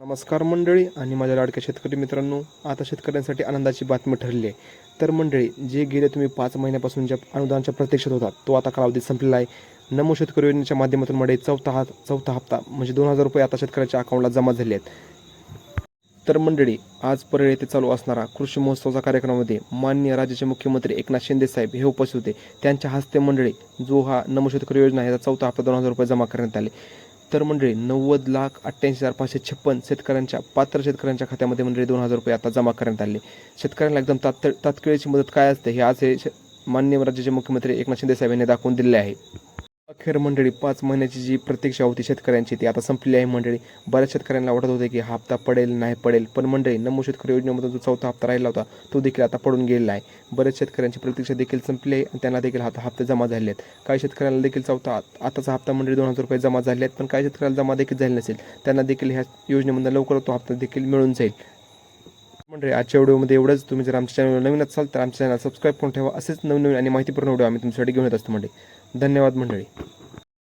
नमस्कार मंडळी आणि माझ्या लाडक्या शेतकरी मित्रांनो, आता शेतकऱ्यांसाठी आनंदाची बातमी ठरली आहे. तर मंडळी, जे गेले तुम्ही 5 महिन्यापासून ज्या अनुदानाच्या प्रतीक्षेत होता तो आता कालावधी संपलेला आहे. नमो शेतकरी योजनेच्या माध्यमातून मंडळी चौथा हप्ता म्हणजे 2,000 रुपये आता शेतकऱ्याच्या अकाउंटला जमा झाले आहेत. तर मंडळी, आज परळी येथे चालू असणारा कृषी महोत्सवाच्या कार्यक्रमामध्ये माननीय राज्याचे मुख्यमंत्री एकनाथ शिंदे साहेब हे उपस्थित होते. त्यांच्या हस्ते मंडळी जो हा नमो शेतकरी योजना आहे याचा चौथा हप्ता 2,000 रुपये जमा करण्यात आले. तर मंडळी 90,88,556 शेतकऱ्यांच्या पात्र शेतकऱ्यांच्या खात्यामध्ये मंडळी 2,000 रुपये आता जमा करण्यात आले. शेतकऱ्यांना एकदम तात्काळची मदत काय असते हे आज हे माननीय राज्याचे मुख्यमंत्री एकनाथ शिंदे साहेब यांनी दाखवून दिले आहे. अखेर मंडळी 5 महिन्याची जी प्रतीक्षा होती शेतकऱ्यांची ती आता संपली आहे मंडळी. बऱ्याच शेतकऱ्यांना वाटत होते की हा हप्ता पडेल नाही पडेल, पण मंडळी नमो शेतकरी योजनेमधून जो चौथा हप्ता राहिला होता तो देखील आता पडून गेलेला आहे. बऱ्याच शेतकऱ्यांची प्रतीक्षा देखील संपली आहे आणि त्यांना देखील आता हप्ते जमा झाले आहेत. काही शेतकऱ्यांना देखील आताचा हप्ता मंडळी 2,000 रुपये जमा झाले आहेत, पण काही शेतकऱ्यांना जमा देखील झाले नसेल त्यांना देखील ह्या योजनेमधून लवकर तो हप्ता देखील मिळून जाईल. मंडळी, आजच्या व्हिडिओमध्ये एवढंच. तुम्ही जर आमच्या चॅनलवर नवीन असाल तर आमच्या चॅनल सबस्क्राईब करून ठेवा. असेच नवीन आणि माहितीपूर्ण व्हिडिओ आम्ही तुमच्यासाठी घेऊन येत असतो मंडळी. धन्यवाद मंडळी.